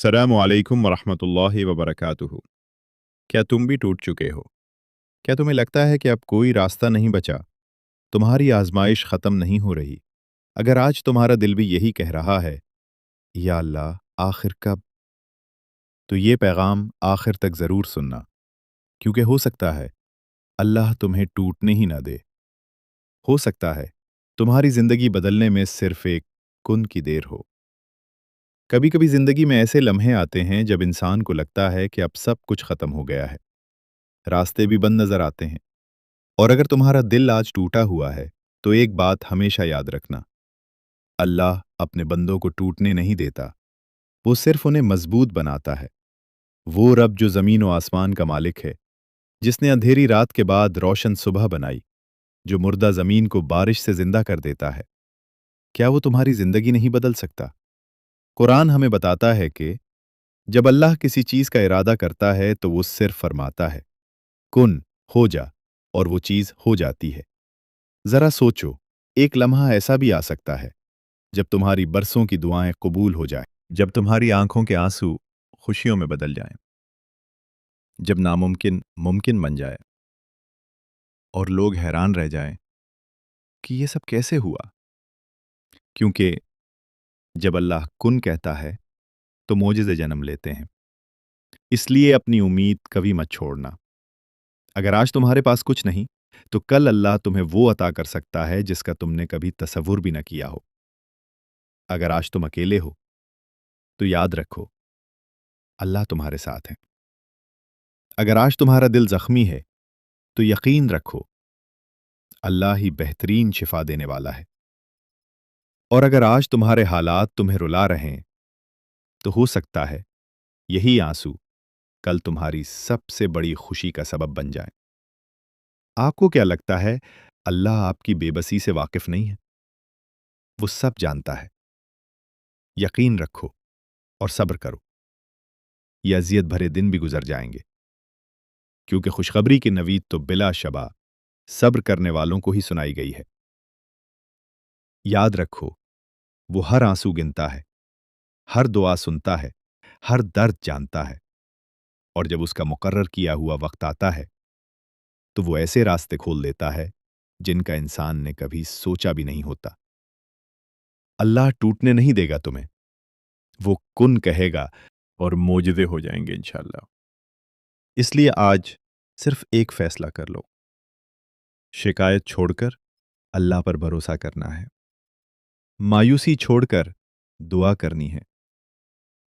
अस्सलामु अलैकुम वरहमतुल्लाहि वबरकातुहू। क्या तुम भी टूट चुके हो? क्या तुम्हें लगता है कि अब कोई रास्ता नहीं बचा? तुम्हारी आजमाइश ख़त्म नहीं हो रही? अगर आज तुम्हारा दिल भी यही कह रहा है, या अल्लाह, आखिर कब? तो ये पैगाम आखिर तक ज़रूर सुनना, क्योंकि हो सकता है अल्लाह तुम्हें टूटने ही ना दे। हो सकता है तुम्हारी ज़िंदगी बदलने में सिर्फ एक कुन की देर हो। कभी कभी ज़िंदगी में ऐसे लम्हे आते हैं जब इंसान को लगता है कि अब सब कुछ ख़त्म हो गया है, रास्ते भी बंद नज़र आते हैं। और अगर तुम्हारा दिल आज टूटा हुआ है, तो एक बात हमेशा याद रखना, अल्लाह अपने बंदों को टूटने नहीं देता, वो सिर्फ उन्हें मजबूत बनाता है। वो रब जो ज़मीन और आसमान का मालिक है, जिसने अंधेरी रात के बाद रोशन सुबह बनाई, जो मुर्दा ज़मीन को बारिश से जिंदा कर देता है, क्या वो तुम्हारी ज़िंदगी नहीं बदल सकता? कुरान हमें बताता है कि जब अल्लाह किसी चीज़ का इरादा करता है, तो वो सिर्फ फरमाता है, कुन, हो जा, और वो चीज़ हो जाती है। ज़रा सोचो, एक लम्हा ऐसा भी आ सकता है जब तुम्हारी बरसों की दुआएं कबूल हो जाएं, जब तुम्हारी आंखों के आंसू खुशियों में बदल जाएं, जब नामुमकिन मुमकिन बन जाए और लोग हैरान रह जाएं कि ये सब कैसे हुआ। क्योंकि जब अल्लाह कुन कहता है, तो मोजिज़े जन्म लेते हैं। इसलिए अपनी उम्मीद कभी मत छोड़ना। अगर आज तुम्हारे पास कुछ नहीं, तो कल अल्लाह तुम्हें वो अता कर सकता है जिसका तुमने कभी तसव्वुर भी न किया हो। अगर आज तुम अकेले हो, तो याद रखो, अल्लाह तुम्हारे साथ है। अगर आज तुम्हारा दिल जख्मी है, तो यकीन रखो, अल्लाह ही बेहतरीन शिफा देने वाला है। और अगर आज तुम्हारे हालात तुम्हें रुला रहे हैं, तो हो सकता है यही आंसू कल तुम्हारी सबसे बड़ी खुशी का सबब बन जाए। आपको क्या लगता है अल्लाह आपकी बेबसी से वाकिफ नहीं है? वो सब जानता है। यकीन रखो और सब्र करो। ये अजियत भरे दिन भी गुजर जाएंगे, क्योंकि खुशखबरी की नवीद तो बिला शबा सब्र करने वालों को ही सुनाई गई है। याद रखो, वो हर आंसू गिनता है, हर दुआ सुनता है, हर दर्द जानता है। और जब उसका मुकर्रर किया हुआ वक्त आता है, तो वो ऐसे रास्ते खोल देता है जिनका इंसान ने कभी सोचा भी नहीं होता। अल्लाह टूटने नहीं देगा तुम्हें, वो कुन कहेगा और मोजज़े हो जाएंगे इंशाअल्लाह। इसलिए आज सिर्फ एक फैसला कर लो, शिकायत छोड़कर अल्लाह पर भरोसा करना है, मायूसी छोड़कर दुआ करनी है,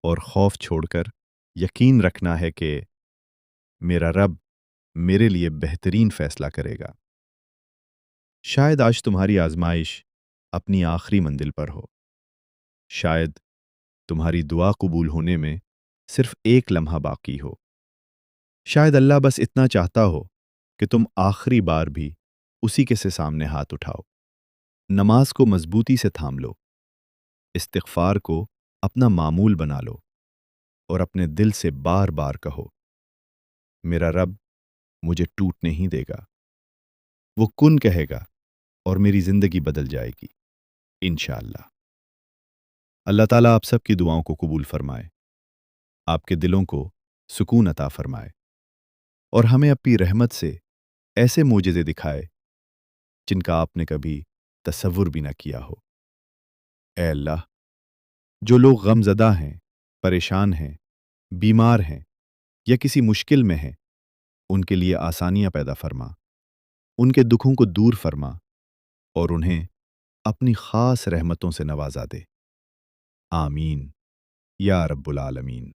और खौफ छोड़कर यकीन रखना है कि मेरा रब मेरे लिए बेहतरीन फैसला करेगा। शायद आज तुम्हारी आजमाइश अपनी आखिरी मंजिल पर हो। शायद तुम्हारी दुआ कबूल होने में सिर्फ एक लम्हा बाकी हो। शायद अल्लाह बस इतना चाहता हो कि तुम आखिरी बार भी उसी के से सामने हाथ उठाओ, नमाज को मजबूती से थाम लो, इस्तिग़फ़ार को अपना मामूल बना लो, और अपने दिल से बार बार कहो, मेरा रब मुझे टूटने ही देगा। वो कुन कहेगा और मेरी जिंदगी बदल जाएगी इंशाअल्लाह। अल्लाह ताला आप सबकी दुआओं को कबूल फरमाए, आपके दिलों को सुकून अता फरमाए, और हमें अपनी रहमत से ऐसे मोजिज़े दिखाए जिनका आपने कभी तसव्वुर भी न किया हो। ए अल्लाह, जो लोग गमज़दा हैं, परेशान हैं, बीमार हैं या किसी मुश्किल में हैं, उनके लिए आसानियां पैदा फरमा, उनके दुखों को दूर फरमा, और उन्हें अपनी खास रहमतों से नवाजा दे। आमीन या रब्बुल आलमीन।